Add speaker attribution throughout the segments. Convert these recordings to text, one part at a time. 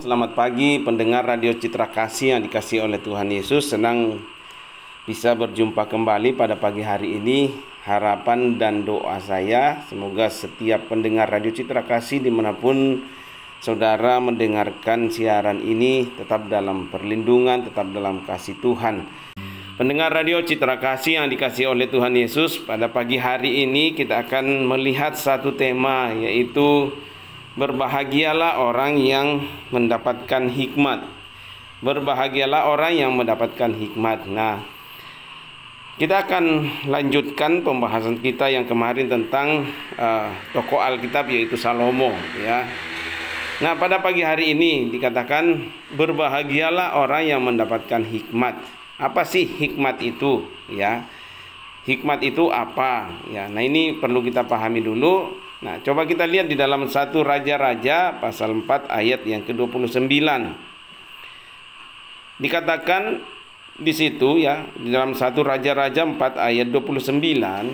Speaker 1: Selamat pagi pendengar Radio Citra Kasih yang dikasihi oleh Tuhan Yesus. Senang bisa berjumpa kembali pada pagi hari ini. Harapan dan doa saya semoga setiap pendengar Radio Citra Kasih dimanapun saudara mendengarkan siaran ini tetap dalam perlindungan, tetap dalam kasih Tuhan. Pendengar Radio Citra Kasih yang dikasihi oleh Tuhan Yesus, pada pagi hari ini kita akan melihat satu tema, yaitu berbahagialah orang yang mendapatkan hikmat. Berbahagialah orang yang mendapatkan hikmat. Nah, kita akan lanjutkan pembahasan kita yang kemarin tentang tokoh Alkitab, yaitu Salomo, ya. Nah, pada pagi hari ini dikatakan berbahagialah orang yang mendapatkan hikmat. Apa sih hikmat itu, ya? Hikmat itu apa, ya? Nah, ini perlu kita pahami dulu. Nah, coba kita lihat di dalam 1 Raja-Raja pasal 4 ayat yang ke-29. Dikatakan di situ, ya, di dalam 1 Raja-Raja 4 ayat 29,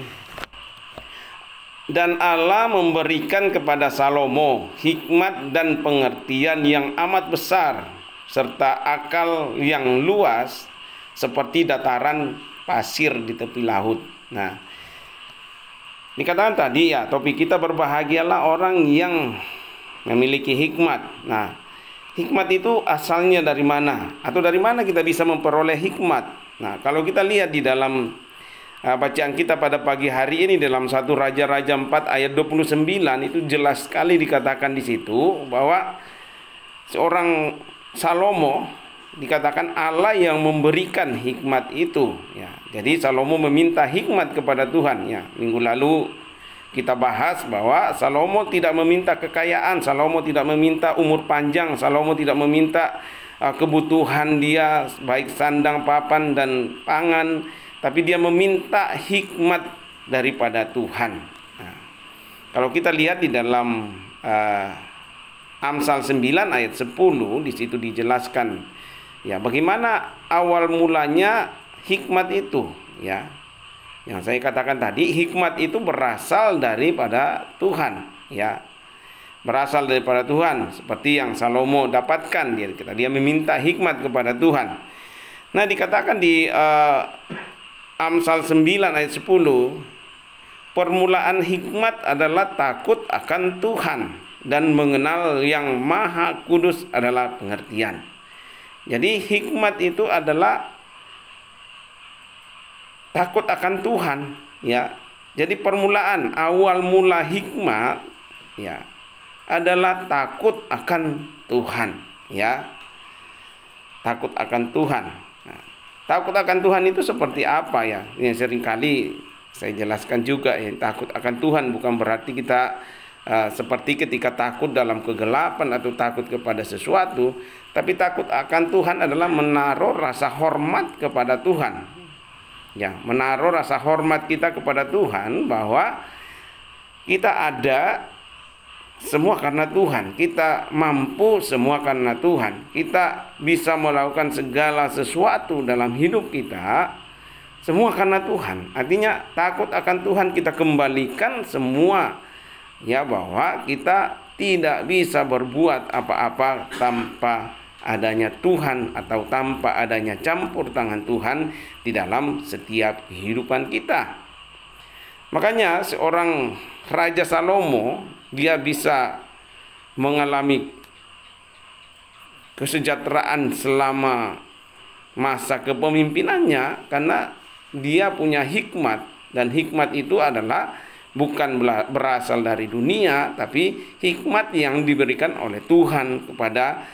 Speaker 1: dan Allah memberikan kepada Salomo hikmat dan pengertian yang amat besar serta akal yang luas seperti dataran pasir di tepi laut. Nah, dikatakan tadi, ya, topik kita berbahagialah orang yang memiliki hikmat. Nah, hikmat itu asalnya dari mana? Atau dari mana kita bisa memperoleh hikmat? Nah, kalau kita lihat di dalam bacaan kita pada pagi hari ini dalam 1 Raja-Raja 4 ayat 29, itu jelas sekali dikatakan di situ bahwa seorang Salomo dikatakan Allah yang memberikan hikmat itu, ya. Jadi Salomo meminta hikmat kepada Tuhan, ya. Minggu lalu kita bahas bahwa Salomo tidak meminta kekayaan, Salomo tidak meminta umur panjang, Salomo tidak meminta kebutuhan dia baik sandang, papan dan pangan, tapi dia meminta hikmat daripada Tuhan. Nah, kalau kita lihat di dalam Amsal 9 ayat 10, di situ dijelaskan, ya, bagaimana awal mulanya hikmat itu, ya. Yang saya katakan tadi, hikmat itu berasal daripada Tuhan, ya. Berasal daripada Tuhan, seperti yang Salomo dapatkan, dia meminta hikmat kepada Tuhan. Nah, dikatakan di Amsal 9 ayat 10, permulaan hikmat adalah takut akan Tuhan dan mengenal yang Maha Kudus adalah pengertian. Jadi hikmat itu adalah takut akan Tuhan, ya. Jadi permulaan, awal mula hikmat, ya, adalah takut akan Tuhan, ya. Takut akan Tuhan. Nah, takut akan Tuhan itu seperti apa, ya? Yang seringkali saya jelaskan juga, ya, takut akan Tuhan bukan berarti kita seperti ketika takut dalam kegelapan atau takut kepada sesuatu, tapi takut akan Tuhan adalah menaruh rasa hormat kepada Tuhan, ya, menaruh rasa hormat kita kepada Tuhan, bahwa kita ada semua karena Tuhan, kita mampu semua karena Tuhan, kita bisa melakukan segala sesuatu dalam hidup kita semua karena Tuhan. Artinya takut akan Tuhan kita kembalikan semua, ya, bahwa kita tidak bisa berbuat apa-apa tanpa adanya Tuhan atau tanpa adanya campur tangan Tuhan di dalam setiap kehidupan kita. Makanya seorang Raja Salomo, dia bisa mengalami kesejahteraan selama masa kepemimpinannya karena dia punya hikmat, dan hikmat itu adalah bukan berasal dari dunia, tapi hikmat yang diberikan oleh Tuhan kepada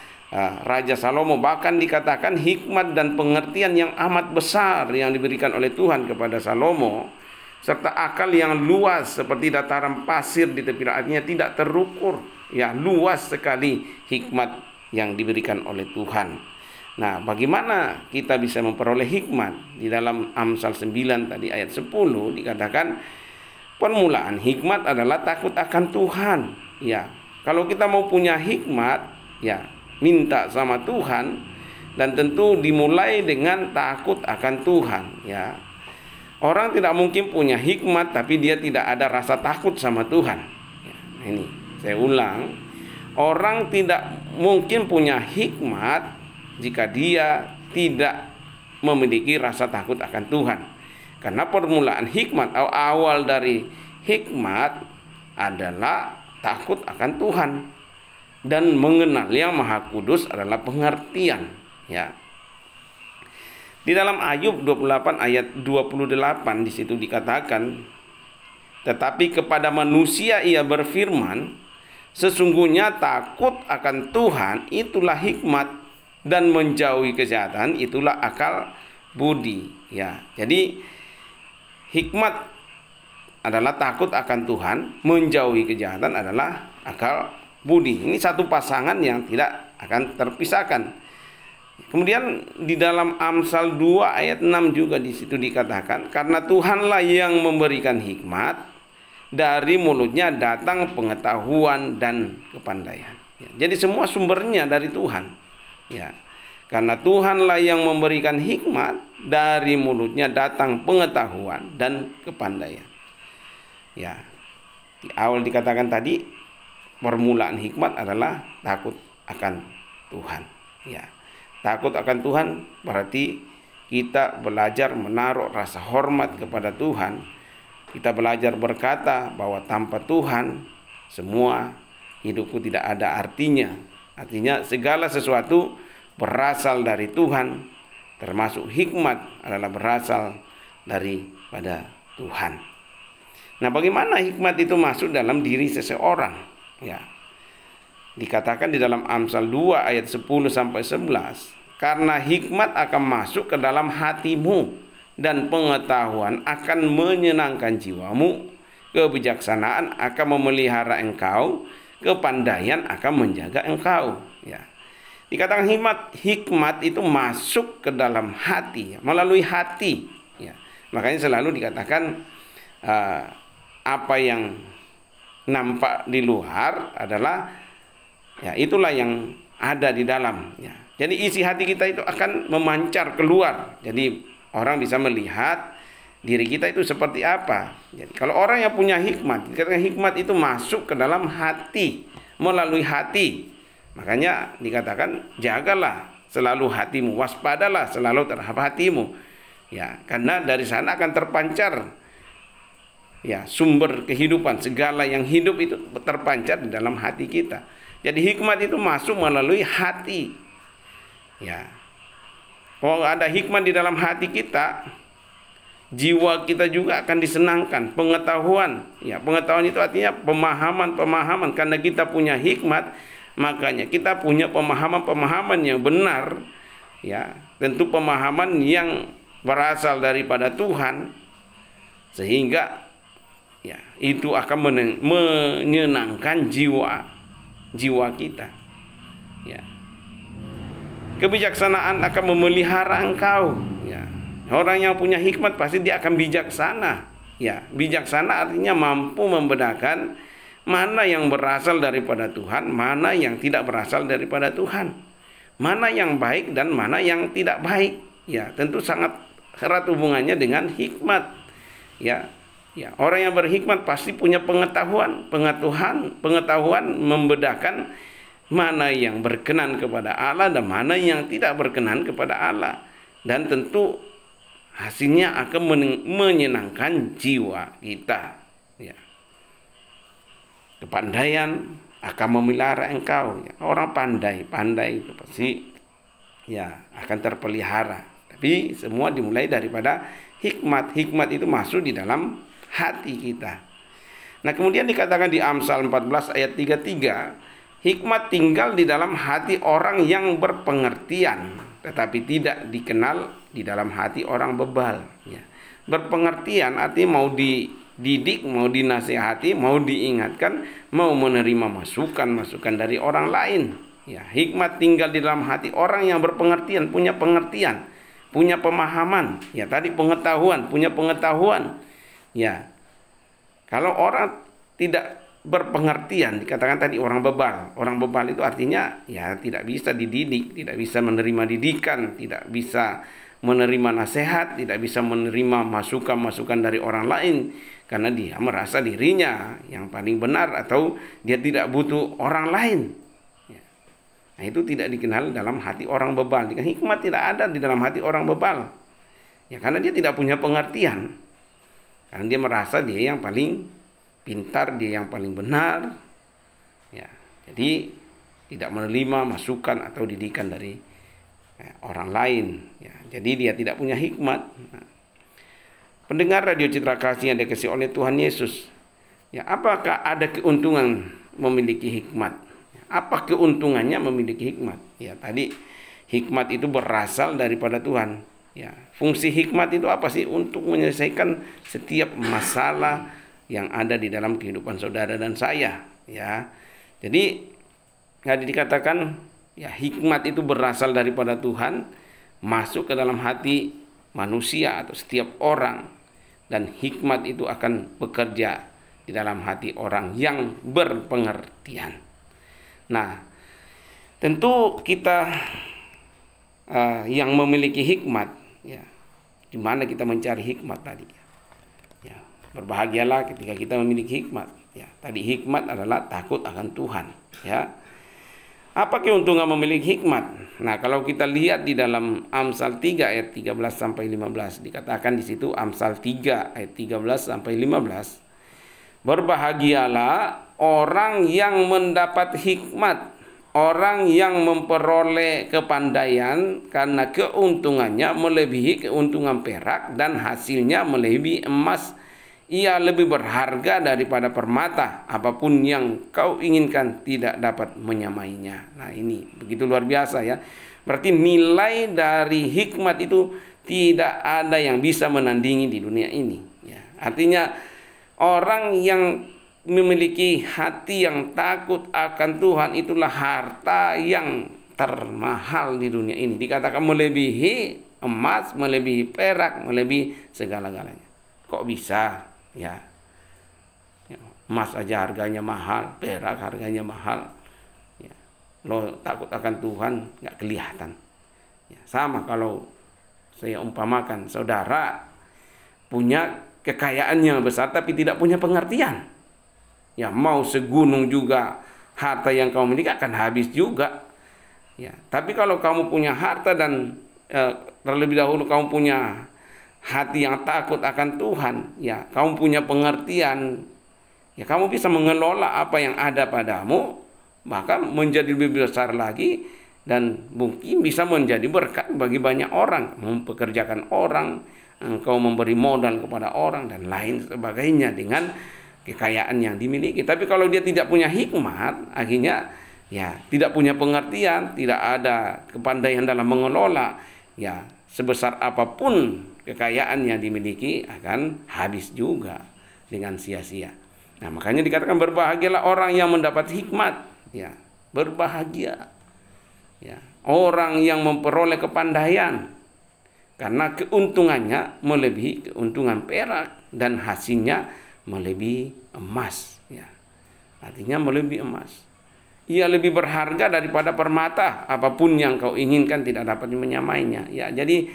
Speaker 1: Raja Salomo. Bahkan dikatakan hikmat dan pengertian yang amat besar yang diberikan oleh Tuhan kepada Salomo, serta akal yang luas seperti dataran pasir di tepi laut. Artinya tidak terukur, ya, luas sekali hikmat yang diberikan oleh Tuhan. Nah, bagaimana kita bisa memperoleh hikmat? Di dalam Amsal 9 tadi ayat 10 dikatakan permulaan hikmat adalah takut akan Tuhan, ya. Kalau kita mau punya hikmat, ya, minta sama Tuhan, dan tentu dimulai dengan takut akan Tuhan, ya. Orang tidak mungkin punya hikmat tapi dia tidak ada rasa takut sama Tuhan, ya. Ini saya ulang, orang tidak mungkin punya hikmat jika dia tidak memiliki rasa takut akan Tuhan. Karena permulaan hikmat atau awal dari hikmat adalah takut akan Tuhan dan mengenal Yang Maha Kudus adalah pengertian, ya. Di dalam Ayub 28 ayat 28 di situ dikatakan, tetapi kepada manusia ia berfirman, sesungguhnya takut akan Tuhan itulah hikmat, dan menjauhi kejahatan itulah akal budi, ya. Jadi hikmat adalah takut akan Tuhan, menjauhi kejahatan adalah akal budi. Ini satu pasangan yang tidak akan terpisahkan. Kemudian di dalam Amsal 2 ayat 6 juga di situ dikatakan, karena Tuhanlah yang memberikan hikmat, dari mulutnya datang pengetahuan dan kepandaian. Ya, jadi semua sumbernya dari Tuhan. Ya, karena Tuhanlah yang memberikan hikmat, dari mulutnya datang pengetahuan dan kepandaian. Ya, di awal dikatakan tadi, permulaan hikmat adalah takut akan Tuhan. Ya, takut akan Tuhan berarti kita belajar menaruh rasa hormat kepada Tuhan. Kita belajar berkata bahwa tanpa Tuhan semua hidupku tidak ada artinya. Artinya segala sesuatu berasal dari Tuhan, termasuk hikmat adalah berasal daripada Tuhan. Nah, bagaimana hikmat itu masuk dalam diri seseorang? Ya, dikatakan di dalam Amsal 2 ayat 10 sampai 11, karena hikmat akan masuk ke dalam hatimu dan pengetahuan akan menyenangkan jiwamu, kebijaksanaan akan memelihara engkau, kepandaian akan menjaga engkau. Ya, dikatakan hikmat itu masuk ke dalam hati, melalui hati. Ya, makanya selalu dikatakan apa yang nampak di luar adalah ya itulah yang ada di dalam. Ya. Jadi isi hati kita itu akan memancar keluar. Jadi orang bisa melihat diri kita itu seperti apa. Jadi kalau orang yang punya hikmat, dikatakan hikmat itu masuk ke dalam hati, melalui hati. Makanya dikatakan jagalah selalu hatimu, waspadalah selalu terhadap hatimu. Ya, karena dari sana akan terpancar ya sumber kehidupan, segala yang hidup itu terpancar di dalam hati kita. Jadi hikmat itu masuk melalui hati. Ya. Kalau ada hikmat di dalam hati kita, jiwa kita juga akan disenangkan. Pengetahuan, ya, pengetahuan itu artinya pemahaman karena kita punya hikmat, makanya kita punya pemahaman yang benar, ya. Tentu pemahaman yang berasal daripada Tuhan, sehingga ya itu akan menyenangkan jiwa kita. Ya. Kebijaksanaan akan memelihara engkau. Ya. Orang yang punya hikmat pasti dia akan bijaksana. Ya, bijaksana artinya mampu membedakan mana yang berasal daripada Tuhan, mana yang tidak berasal daripada Tuhan, mana yang baik dan mana yang tidak baik. Ya, tentu sangat erat hubungannya dengan hikmat. Ya. Ya, orang yang berhikmat pasti punya pengetahuan membedakan mana yang berkenan kepada Allah dan mana yang tidak berkenan kepada Allah. Dan tentu hasilnya akan menyenangkan jiwa kita. Ya. Kepandaian akan memelihara engkau. Ya. Orang pandai itu pasti ya akan terpelihara. Tapi semua dimulai daripada hikmat. Hikmat itu masuk di dalam hati kita. Nah, kemudian dikatakan di Amsal 14 ayat 33, hikmat tinggal di dalam hati orang yang berpengertian, tetapi tidak dikenal di dalam hati orang bebal. Ya. Berpengertian artinya mau dididik, mau dinasihati, mau diingatkan, mau menerima masukan dari orang lain. Ya, hikmat tinggal di dalam hati orang yang berpengertian, punya pengertian, punya pemahaman. Ya, tadi pengetahuan, punya pengetahuan. Ya, kalau orang tidak berpengertian, dikatakan tadi orang bebal. Orang bebal itu artinya ya tidak bisa dididik, tidak bisa menerima didikan, tidak bisa menerima nasihat, tidak bisa menerima masukan dari orang lain, karena dia merasa dirinya yang paling benar atau dia tidak butuh orang lain. Nah, itu tidak dikenal dalam hati orang bebal. Hikmat tidak ada di dalam hati orang bebal. Ya, karena dia tidak punya pengertian. Karena dia merasa dia yang paling pintar, dia yang paling benar. Ya, jadi tidak menerima masukan atau didikan dari orang lain. Ya, jadi dia tidak punya hikmat. Nah, pendengar Radio Citra Kasih yang dikasihi oleh Tuhan Yesus, ya, apakah ada keuntungan memiliki hikmat? Apa keuntungannya memiliki hikmat? Ya, tadi hikmat itu berasal daripada Tuhan. Ya, fungsi hikmat itu apa sih? Untuk menyelesaikan setiap masalah yang ada di dalam kehidupan saudara dan saya. Ya, jadi dikatakan ya, hikmat itu berasal daripada Tuhan, masuk ke dalam hati manusia atau setiap orang, dan hikmat itu akan bekerja di dalam hati orang yang berpengertian. Nah, tentu kita yang memiliki hikmat, ya, di mana kita mencari hikmat tadi? Ya, berbahagialah ketika kita memiliki hikmat. Ya, tadi hikmat adalah takut akan Tuhan. Ya, apa keuntungan memiliki hikmat? Nah, kalau kita lihat di dalam Amsal 3 ayat 13 sampai 15, dikatakan di situ Amsal 3 ayat 13 sampai 15. Berbahagialah orang yang mendapat hikmat, orang yang memperoleh kepandaian, karena keuntungannya melebihi keuntungan perak dan hasilnya melebihi emas. Ia lebih berharga daripada permata, apapun yang kau inginkan tidak dapat menyamainya. Nah, ini begitu luar biasa ya. Berarti nilai dari hikmat itu tidak ada yang bisa menandingi di dunia ini. Ya, artinya orang yang memiliki hati yang takut akan Tuhan itulah harta yang termahal di dunia ini. Dikatakan melebihi emas, melebihi perak, melebihi segala-galanya. Kok bisa? Ya, emas aja harganya mahal, perak harganya mahal. Ya, lo takut akan Tuhan nggak kelihatan. Ya, sama kalau saya umpamakan saudara punya kekayaan yang besar tapi tidak punya pengertian. Ya, mau segunung juga harta yang kamu miliki akan habis juga. Ya, tapi kalau kamu punya harta dan terlebih dahulu kamu punya hati yang takut akan Tuhan, ya, kamu punya pengertian, ya, kamu bisa mengelola apa yang ada padamu, bahkan menjadi lebih besar lagi, dan mungkin bisa menjadi berkat bagi banyak orang, mempekerjakan orang, engkau memberi modal kepada orang, dan lain sebagainya dengan kekayaan yang dimiliki. Tapi kalau dia tidak punya hikmat, akhirnya ya tidak punya pengertian, tidak ada kepandaian dalam mengelola, ya, sebesar apapun kekayaan yang dimiliki akan habis juga dengan sia-sia. Nah, makanya dikatakan berbahagialah orang yang mendapat hikmat. Ya, berbahagia. Ya, orang yang memperoleh kepandaian, karena keuntungannya melebihi keuntungan perak dan hasilnya melebihi emas. Ya, artinya melebihi emas. Ia lebih berharga daripada permata, apapun yang kau inginkan tidak dapat menyamainya. Ya, jadi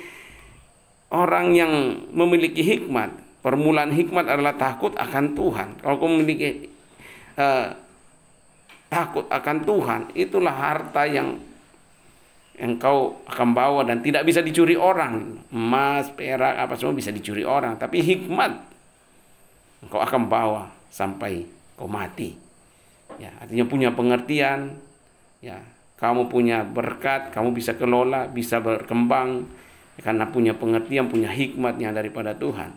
Speaker 1: orang yang memiliki hikmat, permulaan hikmat adalah takut akan Tuhan. Kalau kau memiliki takut akan Tuhan, itulah harta yang kau akan bawa dan tidak bisa dicuri orang. Emas, perak, apa semua bisa dicuri orang, tapi hikmat kau akan bawa sampai kau mati. Ya, artinya punya pengertian, ya, kamu punya berkat, kamu bisa kelola, bisa berkembang, karena punya pengertian, punya hikmatnya daripada Tuhan.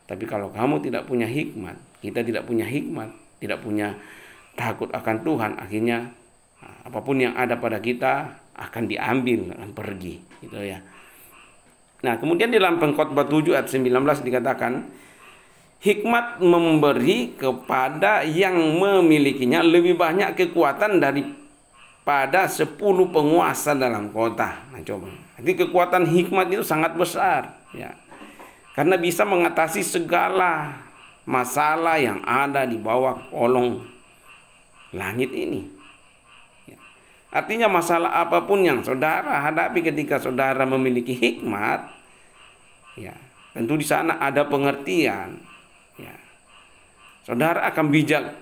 Speaker 1: Tapi kalau kamu tidak punya hikmat, kita tidak punya hikmat, tidak punya takut akan Tuhan, akhirnya apapun yang ada pada kita akan diambil, akan pergi, gitu ya. Nah, kemudian di dalam Pengkhotbah 7 ayat 19 dikatakan, hikmat memberi kepada yang memilikinya lebih banyak kekuatan daripada 10 penguasa dalam kota. Nah, coba. Jadi kekuatan hikmat itu sangat besar, ya. Karena bisa mengatasi segala masalah yang ada di bawah kolong langit ini. Ya. Artinya masalah apapun yang saudara hadapi ketika saudara memiliki hikmat, ya, tentu di sana ada pengertian. Ya. Saudara akan bijak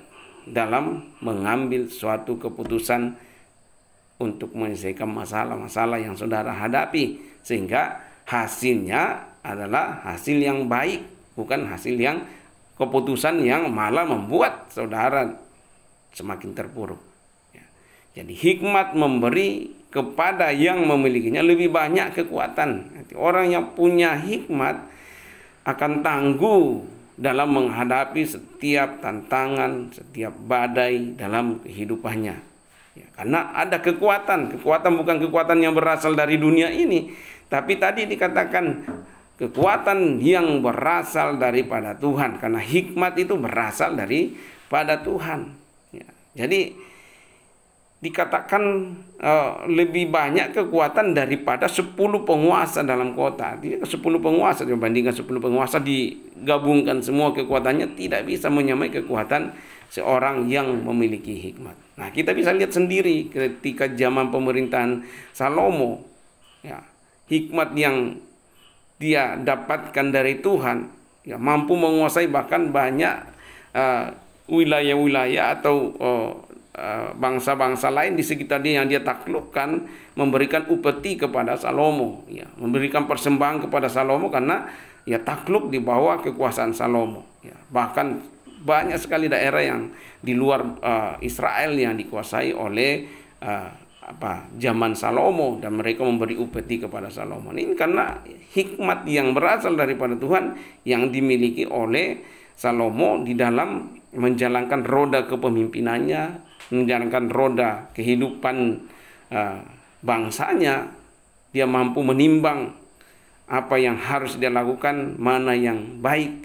Speaker 1: dalam mengambil suatu keputusan untuk menyelesaikan masalah-masalah yang saudara hadapi, sehingga hasilnya adalah hasil yang baik, bukan hasil yang keputusan yang malah membuat saudara semakin terpuruk. Jadi hikmat memberi kepada yang memilikinya lebih banyak kekuatan. Orang yang punya hikmat akan tangguh dalam menghadapi setiap tantangan, setiap badai dalam kehidupannya. Karena ada kekuatan bukan kekuatan yang berasal dari dunia ini, tapi tadi dikatakan kekuatan yang berasal daripada Tuhan, karena hikmat itu berasal daripada Tuhan. Jadi dikatakan lebih banyak kekuatan daripada 10 penguasa dalam kota. Jadi 10 penguasa dibandingkan 10 penguasa digabungkan semua kekuatannya tidak bisa menyamai kekuatan seorang yang memiliki hikmat. Nah, kita bisa lihat sendiri ketika zaman pemerintahan Salomo, hikmat yang dia dapatkan dari Tuhan, mampu menguasai bahkan banyak wilayah-wilayah atau bangsa-bangsa lain di sekitar dia yang dia taklukkan, memberikan upeti kepada Salomo, memberikan persembahan kepada Salomo karena takluk di bawah kekuasaan Salomo. Bahkan banyak sekali daerah yang di luar Israel yang dikuasai oleh zaman Salomo, dan mereka memberi upeti kepada Salomo. Ini karena hikmat yang berasal daripada Tuhan yang dimiliki oleh Salomo di dalam menjalankan roda kepemimpinannya, menjalankan roda kehidupan bangsanya. Dia mampu menimbang apa yang harus dia lakukan, mana yang baik,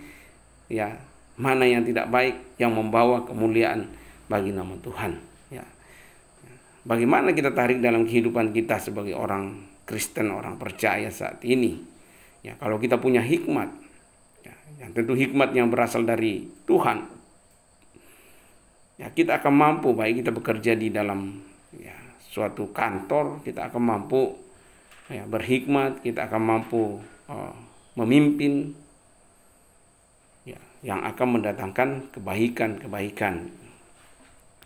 Speaker 1: mana yang tidak baik, yang membawa kemuliaan bagi nama Tuhan. Bagaimana kita tarik dalam kehidupan kita sebagai orang Kristen, orang percaya saat ini? Kalau kita punya hikmat, yang tentu hikmat yang berasal dari Tuhan, kita akan mampu, baik kita bekerja di dalam suatu kantor, kita akan mampu berhikmat, kita akan mampu memimpin yang akan mendatangkan kebaikan-kebaikan.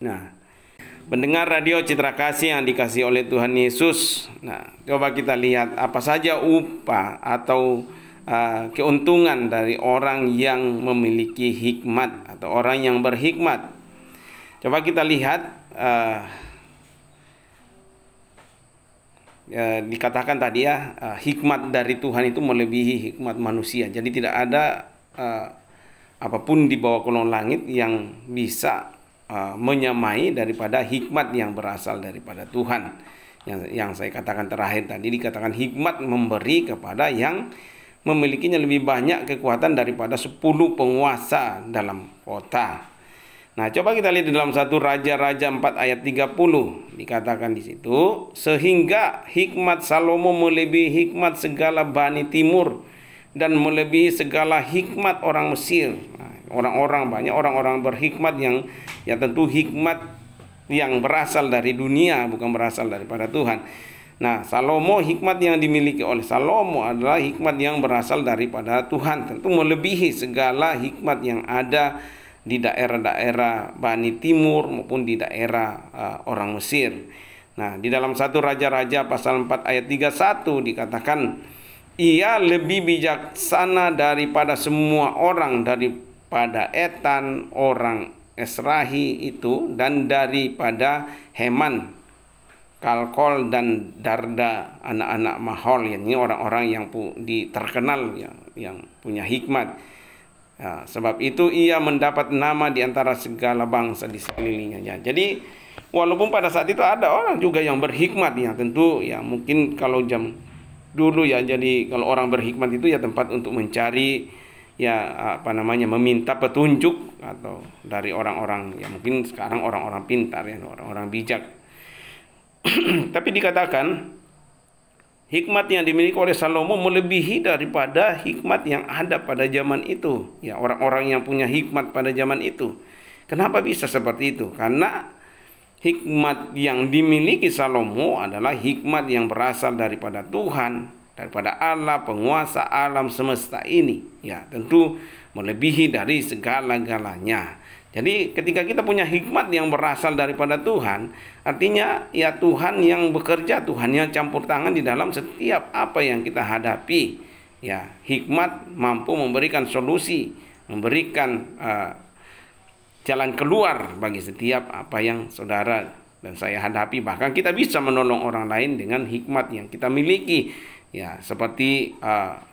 Speaker 1: Nah, pendengar radio Citra Kasih yang dikasihi oleh Tuhan Yesus, coba kita lihat apa saja upah atau keuntungan dari orang yang memiliki hikmat atau orang yang berhikmat. Coba kita lihat, dikatakan tadi hikmat dari Tuhan itu melebihi hikmat manusia. Jadi tidak ada apapun di bawah kolong langit yang bisa menyamai daripada hikmat yang berasal daripada Tuhan. Yang saya katakan terakhir tadi, dikatakan hikmat memberi kepada yang memilikinya lebih banyak kekuatan daripada 10 penguasa dalam kota. Nah, coba kita lihat di dalam 1 Raja-Raja 4 ayat 30. Dikatakan di situ, sehingga hikmat Salomo melebihi hikmat segala Bani Timur dan melebihi segala hikmat orang Mesir. Banyak orang-orang berhikmat yang tentu hikmat yang berasal dari dunia, bukan berasal daripada Tuhan. Nah, Salomo, hikmat yang dimiliki oleh Salomo adalah hikmat yang berasal daripada Tuhan, tentu melebihi segala hikmat yang ada di daerah-daerah Bani Timur maupun di daerah orang Mesir. Nah, di dalam 1 Raja-Raja pasal 4 ayat 31 dikatakan, ia lebih bijaksana daripada semua orang, daripada Etan orang Esrahi itu, dan daripada Heman, Kalkol dan Darda anak-anak Mahol. Ini orang-orang yang terkenal yang punya hikmat. Sebab itu ia mendapat nama di antara segala bangsa di sekelilingnya. Jadi walaupun pada saat itu ada orang juga yang berhikmat, tentu mungkin kalau jam dulu jadi kalau orang berhikmat itu tempat untuk mencari meminta petunjuk atau dari orang-orang mungkin sekarang orang-orang pintar, orang-orang bijak. Tapi dikatakan hikmat yang dimiliki oleh Salomo melebihi daripada hikmat yang ada pada zaman itu. Orang-orang yang punya hikmat pada zaman itu. Kenapa bisa seperti itu? Karena hikmat yang dimiliki Salomo adalah hikmat yang berasal daripada Tuhan, daripada Allah, penguasa alam semesta ini. Tentu melebihi dari segala-galanya. Jadi ketika kita punya hikmat yang berasal daripada Tuhan, artinya ya Tuhan yang bekerja, Tuhan yang campur tangan di dalam setiap apa yang kita hadapi. Ya, hikmat mampu memberikan solusi, memberikan jalan keluar bagi setiap apa yang saudara dan saya hadapi. Bahkan kita bisa menolong orang lain dengan hikmat yang kita miliki. Ya, seperti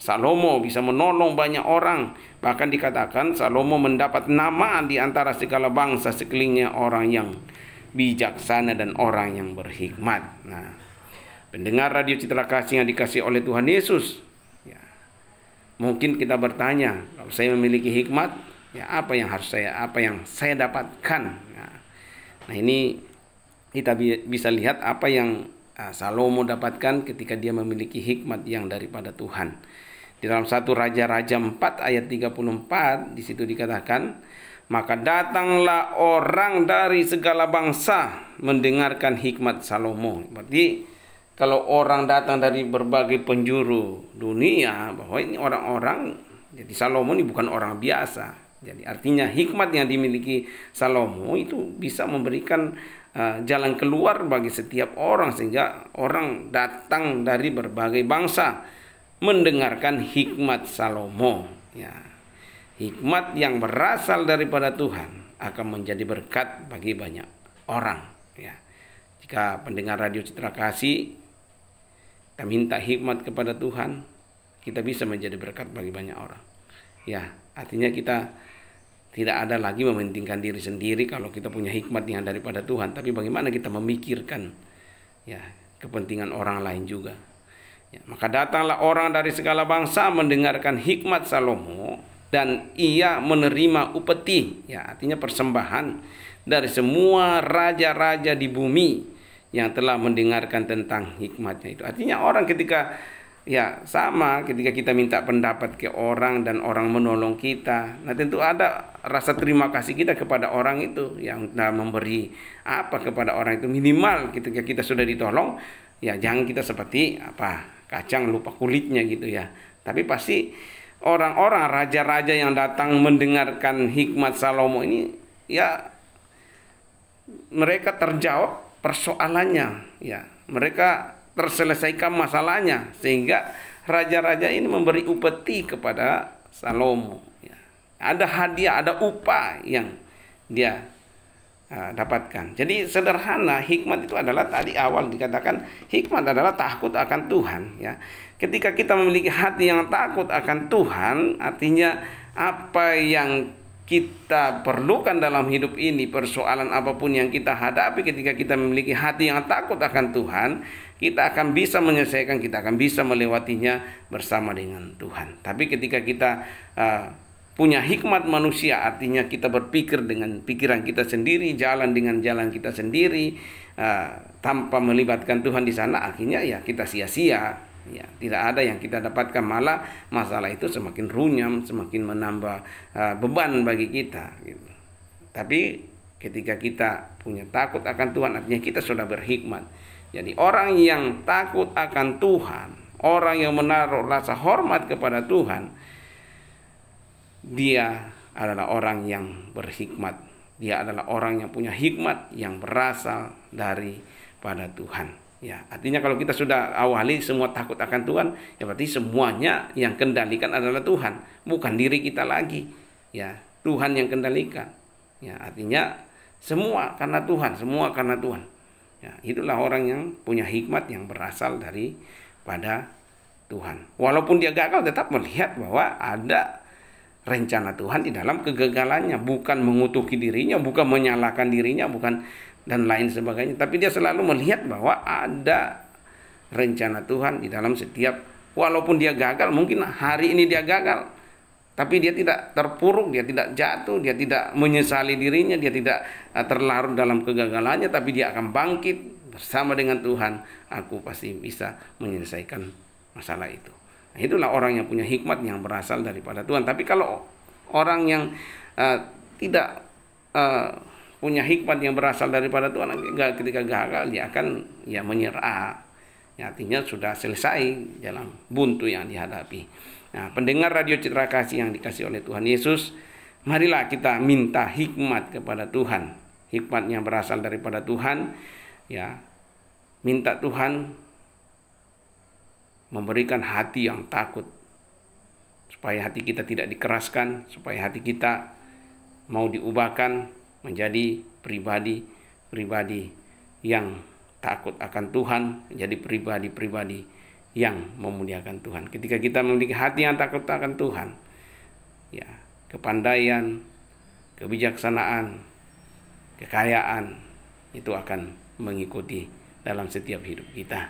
Speaker 1: Salomo bisa menolong banyak orang. Bahkan dikatakan Salomo mendapat nama di antara segala bangsa sekelilingnya, orang yang bijaksana dan orang yang berhikmat. Nah, pendengar Radio Citra Kasih yang dikasih oleh Tuhan Yesus, ya, mungkin kita bertanya, kalau saya memiliki hikmat, ya apa yang saya dapatkan? Nah, ini kita bisa lihat apa yang Salomo dapatkan ketika dia memiliki hikmat yang daripada Tuhan. Di dalam 1 Raja-Raja 4 ayat 34 di situ dikatakan, maka datanglah orang dari segala bangsa mendengarkan hikmat Salomo. Berarti kalau orang datang dari berbagai penjuru dunia, bahwa ini orang-orang, jadi Salomo ini bukan orang biasa. Jadi artinya hikmat yang dimiliki Salomo itu bisa memberikan jalan keluar bagi setiap orang, sehingga orang datang dari berbagai bangsa mendengarkan hikmat Salomo. Ya, hikmat yang berasal daripada Tuhan akan menjadi berkat bagi banyak orang. Ya, jika pendengar Radio Citra Kasih kita minta hikmat kepada Tuhan, kita bisa menjadi berkat bagi banyak orang. Ya, artinya kita tidak ada lagi mementingkan diri sendiri kalau kita punya hikmat yang daripada Tuhan. Tapi bagaimana kita memikirkan ya kepentingan orang lain juga. Ya, maka datanglah orang dari segala bangsa mendengarkan hikmat Salomo, dan ia menerima upeti, ya artinya persembahan dari semua raja-raja di bumi yang telah mendengarkan tentang hikmatnya itu. Artinya orang ketika ya sama ketika kita minta pendapat ke orang dan orang menolong kita, nah tentu ada rasa terima kasih kita kepada orang itu yang memberi apa kepada orang itu. Minimal ketika kita sudah ditolong, ya jangan kita seperti kacang lupa kulitnya gitu ya. Tapi pasti orang-orang raja-raja yang datang mendengarkan hikmat Salomo ini, ya mereka terjawab persoalannya, ya mereka terselesaikan masalahnya, sehingga raja-raja ini memberi upeti kepada Salomo. Ya. Ada hadiah, ada upah yang dia dapatkan. Jadi sederhana, hikmat itu adalah tadi awal dikatakan hikmat adalah takut akan Tuhan. Ya, ketika kita memiliki hati yang takut akan Tuhan, artinya apa yang kita perlukan dalam hidup ini, persoalan apapun yang kita hadapi, ketika kita memiliki hati yang takut akan Tuhan, kita akan bisa menyelesaikan, kita akan bisa melewatinya bersama dengan Tuhan. Tapi ketika kita punya hikmat manusia, artinya kita berpikir dengan pikiran kita sendiri, jalan dengan jalan kita sendiri, tanpa melibatkan Tuhan di sana, akhirnya ya kita sia-sia. Ya, tidak ada yang kita dapatkan, malah masalah itu semakin runyam, semakin menambah beban bagi kita. Gitu. Tapi ketika kita punya takut akan Tuhan, artinya kita sudah berhikmat. Jadi orang yang takut akan Tuhan, orang yang menaruh rasa hormat kepada Tuhan, dia adalah orang yang berhikmat. Dia adalah orang yang punya hikmat yang berasal daripada Tuhan. Ya, artinya kalau kita sudah awali semua takut akan Tuhan, ya berarti semuanya yang kendalikan adalah Tuhan, bukan diri kita lagi. Ya, Tuhan yang kendalikan. Ya, artinya semua karena Tuhan, semua karena Tuhan. Ya, itulah orang yang punya hikmat yang berasal daripada Tuhan. Walaupun dia gagal, tetap melihat bahwa ada rencana Tuhan di dalam kegagalannya, bukan mengutuki dirinya, bukan menyalahkan dirinya, bukan dan lain sebagainya. Tapi dia selalu melihat bahwa ada rencana Tuhan di dalam setiap, walaupun dia gagal, mungkin hari ini dia gagal, tapi dia tidak terpuruk, dia tidak jatuh, dia tidak menyesali dirinya, dia tidak terlarut dalam kegagalannya, tapi dia akan bangkit bersama dengan Tuhan. Aku pasti bisa menyelesaikan masalah itu. Nah, itulah orang yang punya hikmat yang berasal daripada Tuhan. Tapi kalau orang yang tidak punya hikmat yang berasal daripada Tuhan, ketika gagal dia akan menyerah. Ya, artinya sudah selesai dalam buntu yang dihadapi. Nah, pendengar Radio Citra Kasih yang dikasih oleh Tuhan Yesus, Marilah kita minta hikmat kepada Tuhan. Hikmat yang berasal daripada Tuhan, ya. Minta Tuhan memberikan hati yang takut, supaya hati kita tidak dikeraskan, supaya hati kita mau diubahkan menjadi pribadi-pribadi yang takut akan Tuhan, menjadi pribadi-pribadi yang memuliakan Tuhan. Ketika kita memiliki hati yang takut akan Tuhan, ya, kepandaian, kebijaksanaan, kekayaan itu akan mengikuti dalam setiap hidup kita.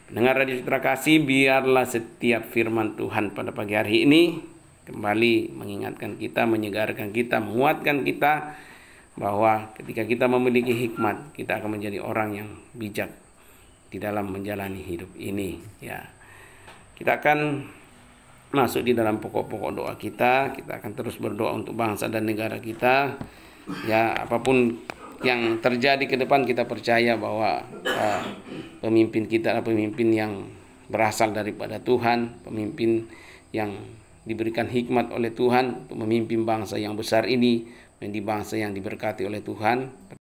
Speaker 1: Pendengar Radio Citra Kasih, biarlah setiap firman Tuhan pada pagi hari ini kembali mengingatkan kita, menyegarkan kita, menguatkan kita bahwa ketika kita memiliki hikmat, kita akan menjadi orang yang bijak di dalam menjalani hidup ini, ya. Kita akan masuk di dalam pokok-pokok doa kita. Kita akan terus berdoa untuk bangsa dan negara kita. Ya, apapun yang terjadi ke depan, kita percaya bahwa pemimpin kita adalah pemimpin yang berasal daripada Tuhan, pemimpin yang diberikan hikmat oleh Tuhan untuk memimpin bangsa yang besar ini, menjadi bangsa yang diberkati oleh Tuhan.